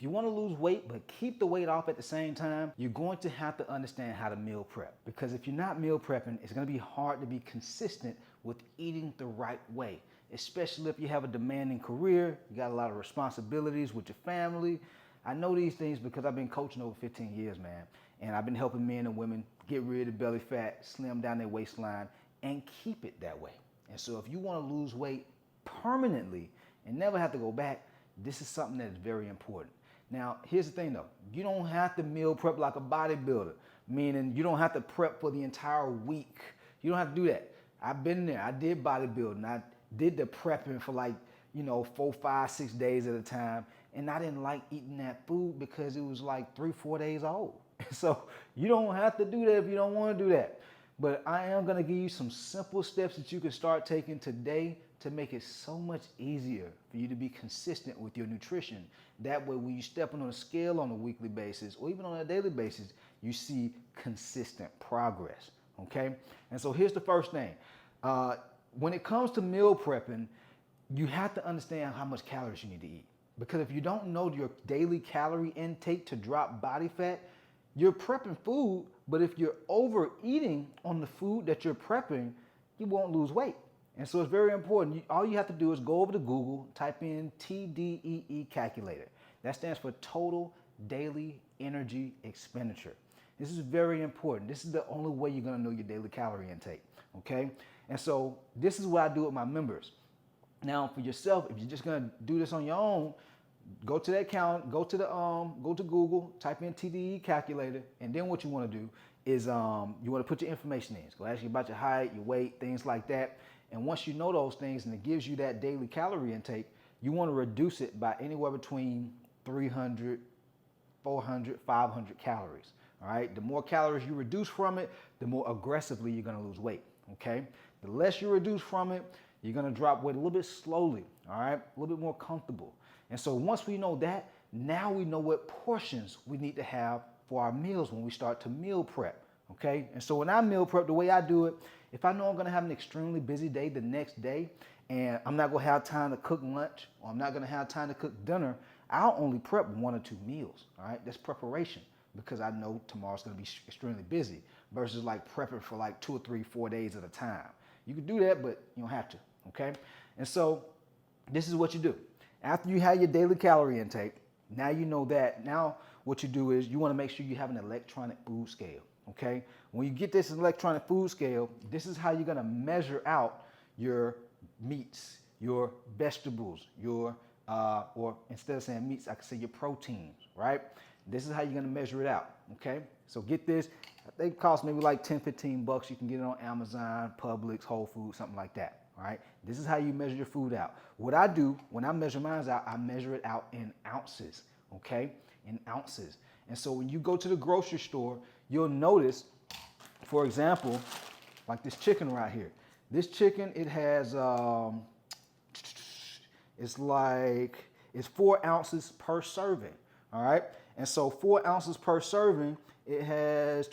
if you want to lose weight but keep the weight off at the same time, you're going to have to understand how to meal prep. Because if you're not meal prepping, it's going to be hard to be consistent with eating the right way, especially if you have a demanding career, you got a lot of responsibilities with your family. I know these things because I've been coaching over 15 years, man. And I've been helping men and women get rid of belly fat, slim down their waistline, and keep it that way. And so if you want to lose weight permanently and never have to go back, this is something that is very important. Now, here's the thing though. You don't have to meal prep like a bodybuilder, meaning you don't have to prep for the entire week. You don't have to do that. I've been there. I did bodybuilding. I did the prepping for like, 4, 5, 6 days at a time. And I didn't like eating that food because it was like 3, 4 days old. So you don't have to do that if you don't want to do that. But I am going to give you some simple steps that you can start taking today to make it so much easier for you to be consistent with your nutrition. That way, when you step on a scale on a weekly basis or even on a daily basis, you see consistent progress, okay? And so here's the first thing. When it comes to meal prepping, you have to understand how much calories you need to eat. Because if you don't know your daily calorie intake to drop body fat, you're prepping food, but if you're overeating on the food that you're prepping, you won't lose weight. And so it's very important. All you have to do is go over to Google, type in TDEE calculator. That stands for Total Daily Energy Expenditure. This is very important. This is the only way you're gonna know your daily calorie intake, okay? And so this is what I do with my members. Now for yourself, if you're just gonna do this on your own, go to that account, go to Google, type in TDE calculator, and then what you want to do is you want to put your information in. It's going to ask you about your height, your weight, things like that. And once you know those things and it gives you that daily calorie intake, you want to reduce it by anywhere between 300, 400, 500 calories. All right. The more calories you reduce from it, the more aggressively you're going to lose weight. Okay. The less you reduce from it, you're going to drop weight a little bit slowly. All right. A little bit more comfortable. And so once we know that, now we know what portions we need to have for our meals when we start to meal prep, okay? And so when I meal prep, the way I do it, if I know I'm gonna have an extremely busy day the next day, and I'm not gonna have time to cook lunch, or I'm not gonna have time to cook dinner, I'll only prep 1 or 2 meals, all right? That's preparation, because I know tomorrow's gonna be extremely busy, versus like prepping for like 2 or 3, 4 days at a time. You can do that, but you don't have to, okay? And so this is what you do. After you have your daily calorie intake, now you know that. Now what you do is you want to make sure you have an electronic food scale, okay? When you get this electronic food scale, this is how you're going to measure out your meats, your vegetables, your, or instead of saying meats, I could say your proteins, right? This is how you're going to measure it out, okay? So get this. They cost maybe like 10, 15 bucks. You can get it on Amazon, Publix, Whole Foods, something like that. All right, this is how you measure your food out. What I do when I measure mine out, I measure it out in ounces, okay? In ounces. And so when you go to the grocery store, you'll notice, for example, like this chicken right here. This chicken, it has, it's 4 ounces per serving, all right? And so 4 ounces per serving, it has,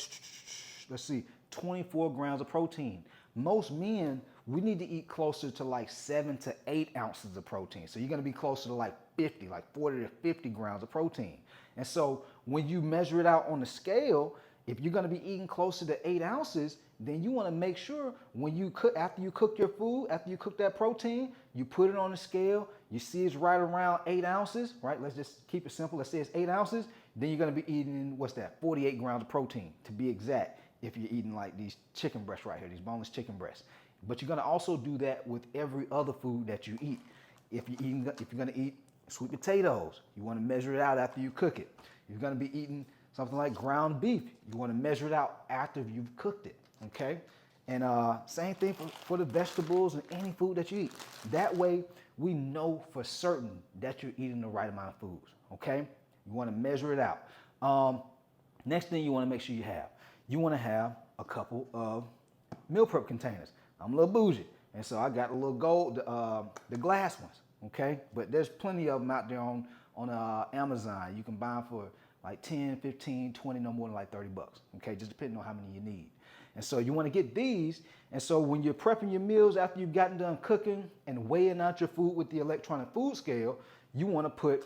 let's see, 24 grams of protein. Most men, we need to eat closer to like 7 to 8 ounces of protein. So you're gonna be closer to like 50, like 40 to 50 grams of protein. And so when you measure it out on the scale, if you're gonna be eating closer to 8 ounces, then you wanna make sure when you cook, after you cook your food, after you cook that protein, you put it on the scale, you see it's right around 8 ounces, right? Let's just keep it simple. Let's say it's 8 ounces. Then you're gonna be eating, what's that? 48 grams of protein to be exact, if you're eating like these chicken breasts right here, these boneless chicken breasts. But you're gonna also do that with every other food that you eat. If you're gonna eat sweet potatoes, you wanna measure it out after you cook it. If you're gonna be eating something like ground beef, you wanna measure it out after you've cooked it, okay? And same thing for the vegetables and any food that you eat. That way, we know for certain that you're eating the right amount of foods, okay? You wanna measure it out. Next thing you wanna make sure you wanna have a couple of meal prep containers. I'm a little bougie, and so I got a little gold, the glass ones, okay? But there's plenty of them out there on Amazon. You can buy them for like 10, 15, 20, no more than like 30 bucks, okay? Just depending on how many you need. And so you wanna get these, and so when you're prepping your meals after you've gotten done cooking and weighing out your food with the electronic food scale, you wanna put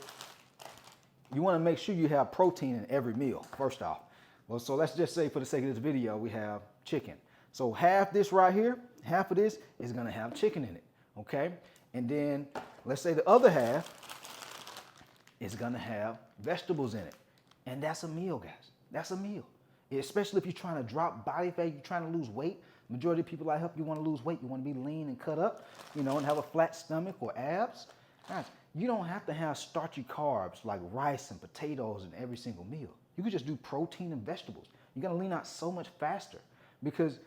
you want to make sure you have protein in every meal, first off. Well, so let's just say for the sake of this video, we have chicken. So half this right here, half of this is going to have chicken in it, okay? And then let's say the other half is going to have vegetables in it. And that's a meal, guys. That's a meal. Especially if you're trying to drop body fat, you're trying to lose weight. Majority of people I help, you want to lose weight. You want to be lean and cut up, you know, and have a flat stomach or abs. Guys, you don't have to have starchy carbs like rice and potatoes in every single meal. You could just do protein and vegetables. You're going to lean out so much faster because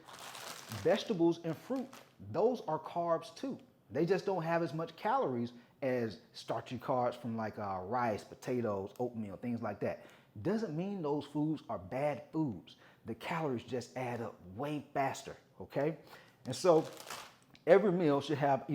vegetables and fruit, those are carbs too. They just don't have as much calories as starchy carbs from like rice, potatoes, oatmeal, things like that. Doesn't mean those foods are bad foods. The calories just add up way faster, okay? And so every meal should have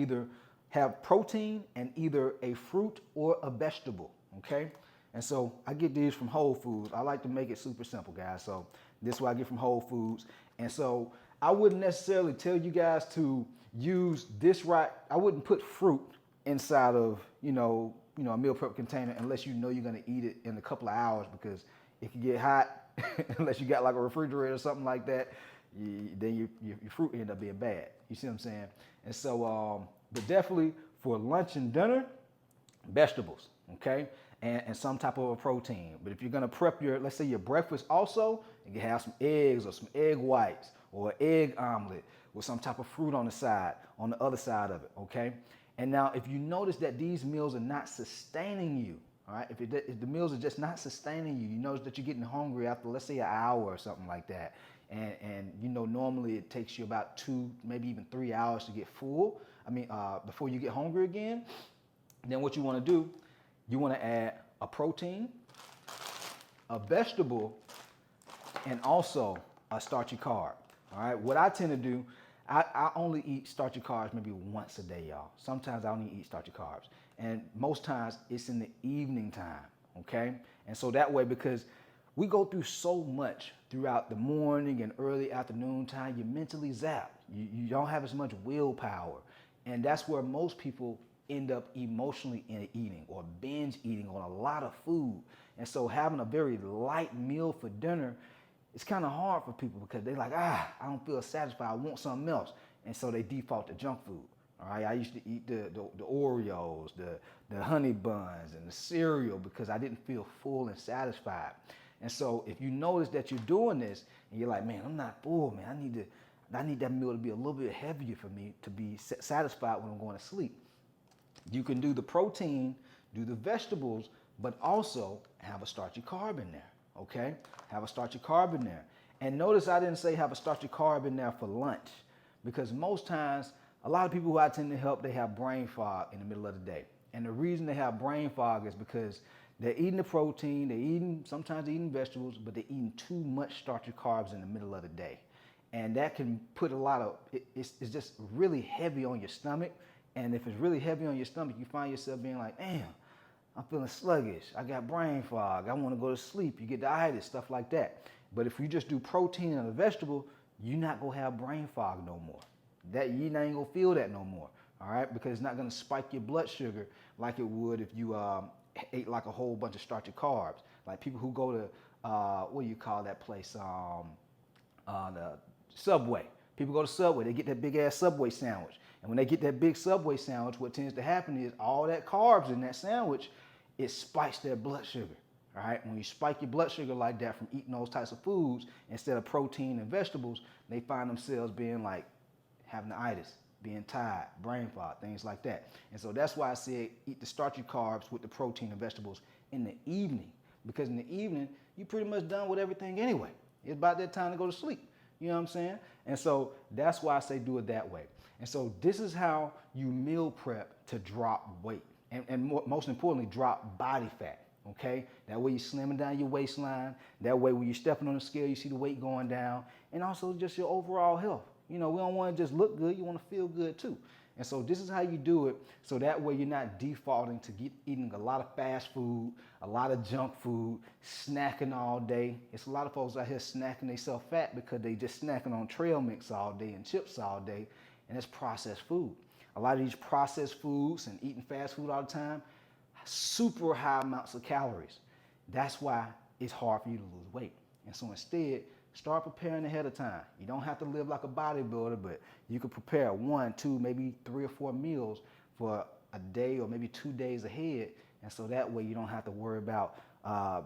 protein and either a fruit or a vegetable, okay? And so I get these from Whole Foods. I like to make it super simple, guys. So this is what I get from Whole Foods. And so I wouldn't necessarily tell you guys to use this right. I wouldn't put fruit inside of, you know, a meal prep container unless you know you're gonna eat it in a couple of hours because it can get hot unless you got like a refrigerator or something like that. Then your fruit end up being bad. You see what I'm saying? And so, but definitely for lunch and dinner, vegetables, okay? And some type of a protein. But if you're gonna prep let's say your breakfast also, you can have some eggs or some egg whites or egg omelet with some type of fruit on the side, on the other side of it, okay? And now if you notice that these meals are not sustaining you, all right? If the meals are just not sustaining you, you notice that you're getting hungry after, let's say, an hour or something like that. And you know, normally it takes you about 2, maybe even 3 hours to get full. Before you get hungry again. Then what you wanna do, you wanna add a protein, a vegetable, and also a starchy carb, all right? What I tend to do, I only eat starchy carbs maybe once a day, y'all. Sometimes I only eat starchy carbs. And most times it's in the evening time, okay? And so that way, because we go through so much throughout the morning and early afternoon time, you're mentally zapped. You don't have as much willpower. And that's where most people end up emotionally eating or binge eating on a lot of food. And so having a very light meal for dinner, it's kind of hard for people because they're like, I don't feel satisfied, I want something else. And so they default to junk food. All right, I used to eat the Oreos, the honey buns, and the cereal because I didn't feel full and satisfied. And so if you notice that you're doing this and you're like, man, I'm not full, man, I need that meal to be a little bit heavier for me to be satisfied when I'm going to sleep. You can do the protein, do the vegetables, but also have a starchy carb in there, okay? Have a starchy carb in there. And notice I didn't say have a starchy carb in there for lunch because most times, a lot of people who I tend to help, they have brain fog in the middle of the day. And the reason they have brain fog is because they're eating the protein, sometimes they're eating vegetables, but they're eating too much starchy carbs in the middle of the day. And that can put it's just really heavy on your stomach. And if it's really heavy on your stomach, you find yourself being like, damn, I'm feeling sluggish. I got brain fog. I want to go to sleep. You get itis, stuff like that. But if you just do protein and a vegetable, you're not going to have brain fog no more. That you're not even going to feel that no more. All right? Because it's not going to spike your blood sugar like it would if you ate like a whole bunch of starchy carbs. Like people who go to, what do you call that place? The Subway. People go to Subway. They get that big ass Subway sandwich. And when they get that big Subway sandwich, what tends to happen is all that carbs in that sandwich, it spikes their blood sugar. All right? When you spike your blood sugar like that from eating those types of foods instead of protein and vegetables, they find themselves being like having itis, being tired, brain fog, things like that. And so that's why I said eat the starchy carbs with the protein and vegetables in the evening. Because in the evening, you're pretty much done with everything anyway. It's about that time to go to sleep. You know what I'm saying? And so that's why I say do it that way. And so this is how you meal prep to drop weight and most importantly, drop body fat, okay? That way you're slimming down your waistline. That way when you're stepping on the scale, you see the weight going down and also just your overall health. You know, we don't want to just look good. You want to feel good too. And so this is how you do it. So that way you're not defaulting to eating a lot of fast food, a lot of junk food, snacking all day. It's a lot of folks out here snacking themselves fat because they just snacking on trail mix all day and chips all day. And it's processed food. A lot of these processed foods and eating fast food all the time, super high amounts of calories. That's why it's hard for you to lose weight. And so instead, start preparing ahead of time. You don't have to live like a bodybuilder, but you can prepare 1, 2, maybe 3 or 4 meals for a day or maybe 2 days ahead. And so that way you don't have to worry about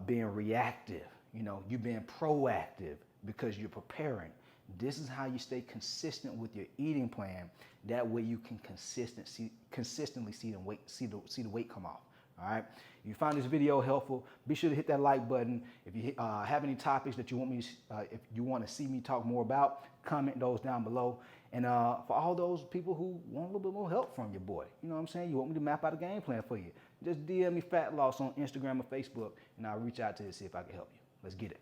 being reactive. You're being proactive because you're preparing. This is how you stay consistent with your eating plan. That way you can consistently see the weight come off. All right. If you found this video helpful, be sure to hit that like button. If you have any topics that you want to see me talk more about, comment those down below. And for all those people who want a little bit more help from your boy, you know what I'm saying? You want me to map out a game plan for you, just DM me fat loss on Instagram or Facebook, and I'll reach out to you to see if I can help you. Let's get it.